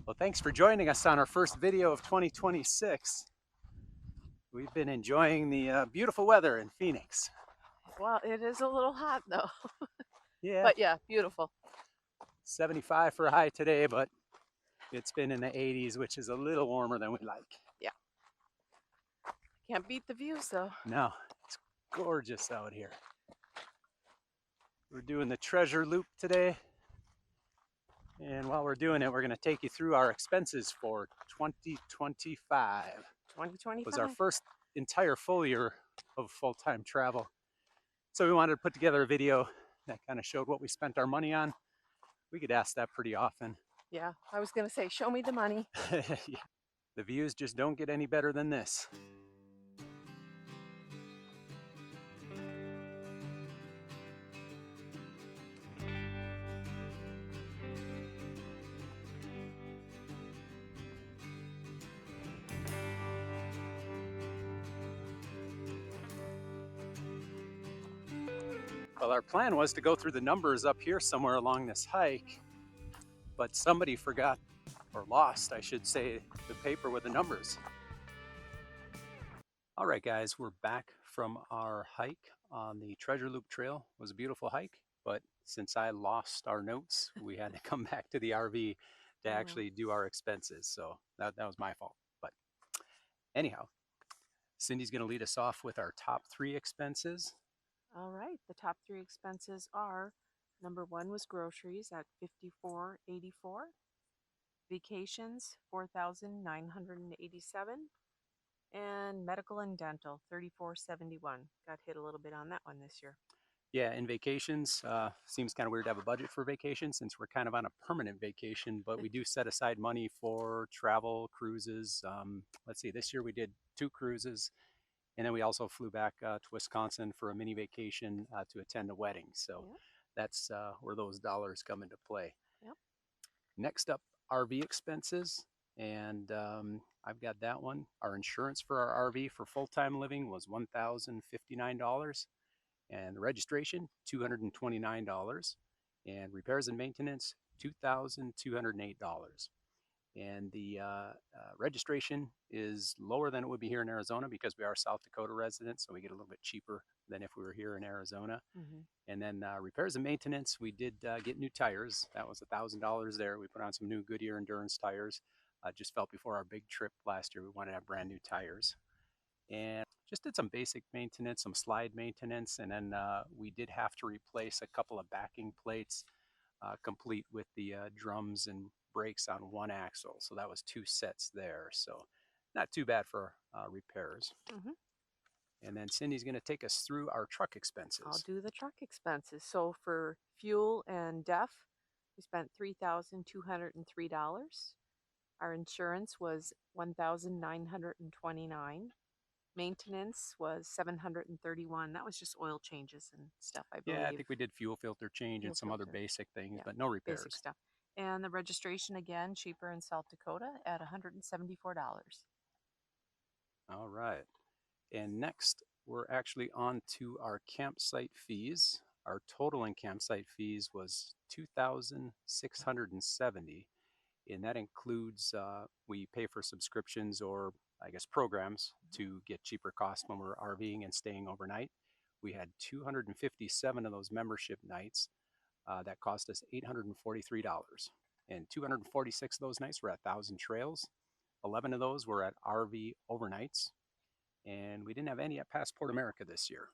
Well, thanks for joining us on our first video of 2026. We've been enjoying the beautiful weather in Phoenix. Well, it is a little hot though, Yeah, but yeah, beautiful. 75 for a high today, but it's been in the 80s, which is a little warmer than we like. Yeah, can't beat the views though. No, it's gorgeous out here. We're doing the treasure loop today. And while we're doing it, we're going to take you through our expenses for 2025. 2025. Was our first entire full year of full-time travel. So we wanted to put together a video that kind of showed what we spent our money on. We get asked that pretty often. Yeah, I was gonna say, show me the money. Yeah. The views just don't get any better than this. Well, our plan was to go through the numbers up here somewhere along this hike, but somebody forgot, or lost, I should say, the paper with the numbers. All right, guys, we're back from our hike on the Treasure Loop Trail. It was a beautiful hike, but since I lost our notes, we had to come back to the RV to actually do our expenses. So that was my fault. But anyhow, Cindy's going to lead us off with our top 3 expenses. All right, the top 3 expenses are: number 1 was groceries at $54.84, vacations $4,987, and medical and dental $34.71. Got hit a little bit on that one this year. Yeah, and vacations, seems kind of weird to have a budget for vacation since we're kind of on a permanent vacation, but we do set aside money for travel, cruises. Let's see, this year we did 2 cruises, and then we also flew back to Wisconsin for a mini vacation to attend a wedding. So Yep. that's where those dollars come into play. Yep. Next up, RV expenses. And I've got that one. Our insurance for our RV for full-time living was $1,059. And the registration, $229. And repairs and maintenance, $2,208. And the registration is lower than it would be here in Arizona because we are South Dakota residents, so we get a little bit cheaper than if we were here in Arizona. Mm-hmm. And then repairs and maintenance, we did get new tires. That was $1,000 there. We put on some new Goodyear Endurance tires. Just felt before our big trip last year, we wanted to have brand new tires. And just did some basic maintenance, some slide maintenance, and then we did have to replace a couple of backing plates, complete with the drums and brakes on one axle. So that was 2 sets there. So not too bad for repairs. Mm-hmm. And then Cindy's going to take us through our truck expenses. I'll do the truck expenses. So for fuel and DEF, we spent $3,203. Our insurance was $1,929. Maintenance was $731. That was just oil changes and stuff, I believe. Yeah, I think we did fuel filter change and some other basic things, but no repairs. Basic stuff. And the registration, again, cheaper in South Dakota at $174. All right. And next, we're actually on to our campsite fees. Our total in campsite fees was $2,670, and that includes we pay for subscriptions or I guess programs to get cheaper costs when we're RVing and staying overnight. We had 257 of those membership nights. That cost us $843, and 246 of those nights were at 1,000 Trails. 11 of those were at RV overnights, and we didn't have any at Passport America this year.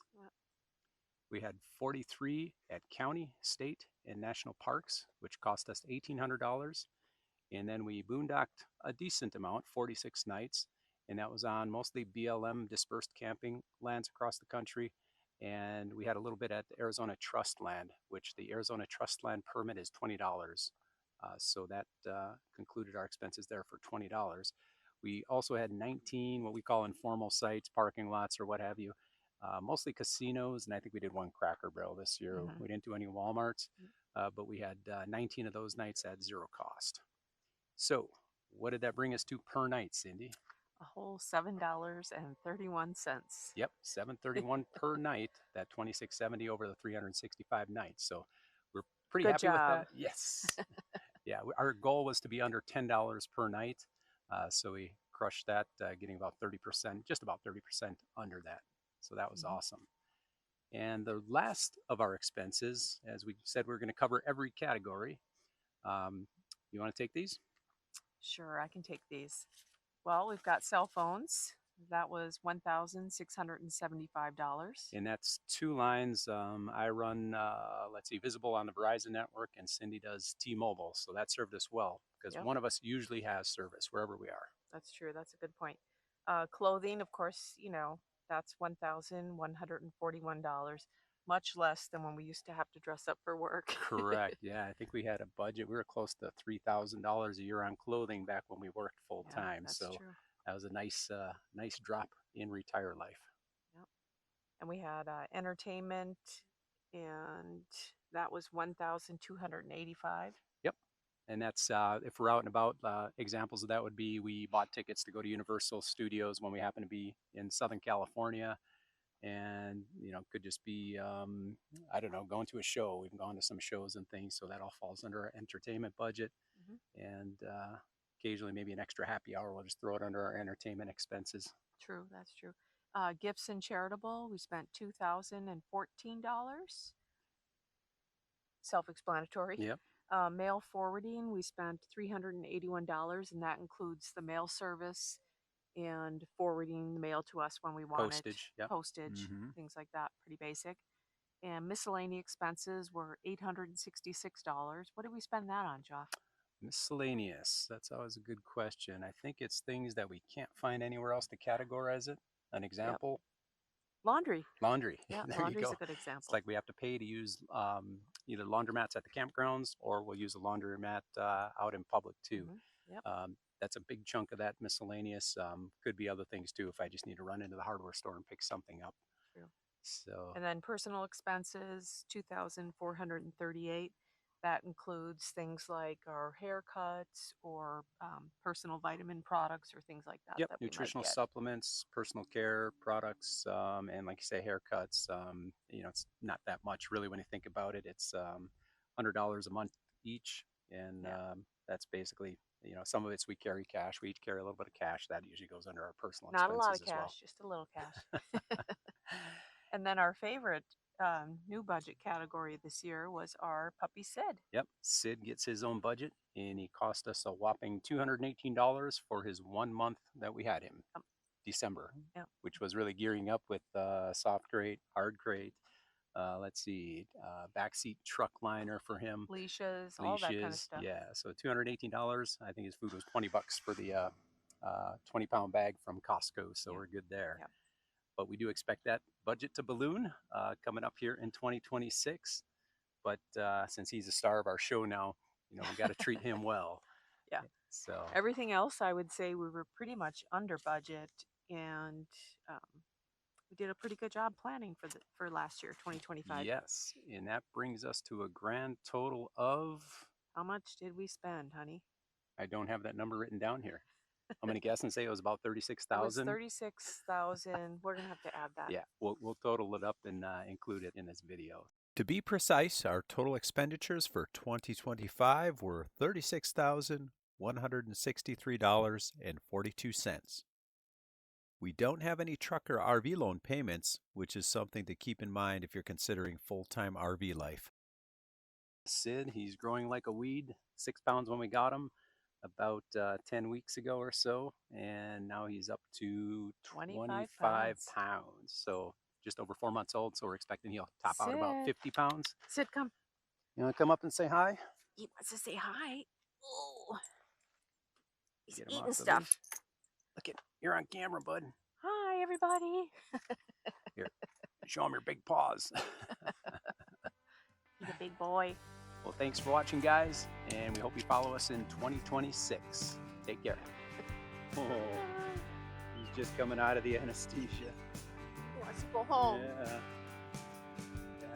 We had 43 at county, state, and national parks, which cost us $1,800. And then we boondocked a decent amount, 46 nights, and that was on mostly BLM dispersed camping lands across the country. And we had a little bit at the Arizona Trust Land, which the Arizona Trust Land permit is $20. So that concluded our expenses there for $20. We also had 19 what we call informal sites, parking lots or what have you, mostly casinos, and I think we did 1 Cracker Barrel this year. Mm-hmm. We didn't do any Walmarts, but we had 19 of those nights at 0 cost. So what did that bring us to per night, Cindy? A whole $7.31. Yep, $7.31 per night. That $2,670 over the 365 nights. So we're pretty happy with that. Yes. Yeah, our goal was to be under $10 per night. So we crushed that, getting about 30%, just about 30% under that. So that was Mhm. awesome. And the last of our expenses, as we said, we're going to cover every category. Um, you want to take these? Sure, I can take these. Well, we've got cell phones. That was $1,675. And that's two lines. I run, let's see, Visible on the Verizon network, and Cindy does T-Mobile. So that served us well because Yep, one of us usually has service wherever we are. that's true. That's a good point. Clothing, of course, that's $1,141, much less than when we used to have to dress up for work. Correct. Yeah, I think we had a budget. We were close to $3,000 a year on clothing back when we worked full Yeah, time. that's So true. that was a nice drop in retire life. Yep. And we had entertainment, and that was 1,285. Yep. And that's if we're out and about. Examples of that would be we bought tickets to go to Universal Studios when we happen to be in Southern California, and could just be I don't know, going to a show. We've gone to some shows and things, so that all falls under our entertainment budget. Hmm. And occasionally maybe an extra happy hour, we'll just throw it under our entertainment expenses. True, that's true. Gifts and charitable, we spent $2,014. Self-explanatory. Yep. Mail forwarding, we spent $381, and that includes the mail service and forwarding the mail to us when we want it, Postage. Yep. postage, Mm-hmm. things like that. Pretty basic. And miscellaneous expenses were $866. What did we spend that on, Joff? Miscellaneous. That's always a good question. I think it's things that we can't find anywhere else to categorize it. An Yep. example, Laundry. laundry. Yeah, There you laundry's go. a good It's example. like we have to pay to use either laundromats at the campgrounds, or we'll use a laundromat out in public too. Hmm. Yep. That's a big chunk of that miscellaneous. Could be other things too if I just need to run into the hardware store and pick something up. True. So, And then personal expenses, 2,438. That includes things like our haircuts or personal vitamin products or things like that yep, that we might nutritional get. supplements, personal care products, and like you say, haircuts. It's not that much really when you think about it. It's $100 a month each, and Yeah, that's basically, some of it's we carry cash. We each carry a little bit of cash. That usually goes under our personal not a lot expenses of as well. cash, just a little cash. And then our favorite new budget category this year was our puppy Sid. Yep, Sid gets his own budget, and he cost us a whopping $218 for his 1 month that we had him, Um, December, yeah, which was really gearing up with soft crate, hard crate. Let's see, backseat truck liner for him, leashes, all that kind of leashes. stuff. Yeah, so $218. I think his food was $20 for the 20-pound bag from Costco, so Yeah, we're good there. yeah. But we do expect that budget to balloon coming up here in 2026. But since he's a star of our show now, we got to treat him well. Yeah. So Everything else, I would say we were pretty much under budget, and we did a pretty good job planning for last year, 2025. yes, and that brings us to a grand total of, How much did we spend, honey? I don't have that number written down here. I'm gonna guess and say it was about It was 36,000. 36,000. We're gonna have to add that. Yeah, we'll total it up and include it in this video. To be precise, our total expenditures for 2025 were $36,163.42. We don't have any truck or RV loan payments, which is something to keep in mind if you're considering full-time RV life. Sid, he's growing like a weed, 6 pounds when we got him about 10 weeks ago or so, and now he's up to 25 25 pounds. pounds. So just over 4 months old, so we're expecting he'll top out about Sid. 50 pounds. Sid, come. You want to come up and say hi? He wants to say hi. Oh, he's Get him eating off the stuff. leash. Look at, you're on camera, bud. Hi, everybody. Here, show him your big paws. He's a big boy. Well, thanks for watching, guys, and we hope you follow us in 2026. Take care. Oh, he's just coming out of the anesthesia. He wants to go home. Yeah.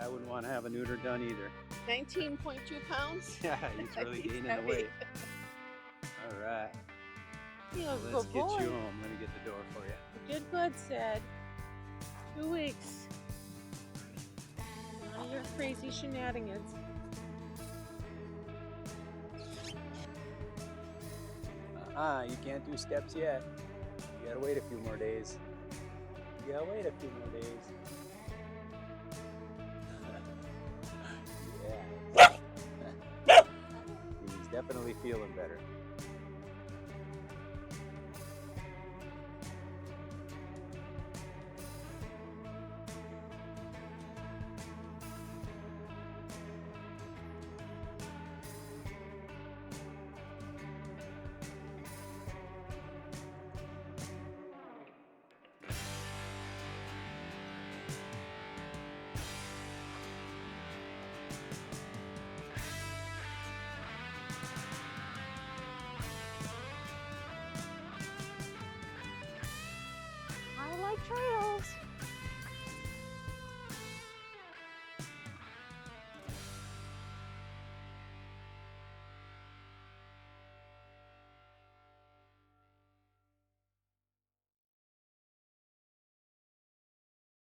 I wouldn't want to have a neuter done either. 19.2 pounds. Yeah, he's really He's gaining the heavy. weight. All right. He's a Let's good get boy. you home. I'm going to get the door for you. You did good, Sid. 2 weeks. None of your crazy shenanigans. You can't do steps yet. You gotta wait a few more days. You gotta wait a few more days. Yeah. He's definitely feeling better. I like trails.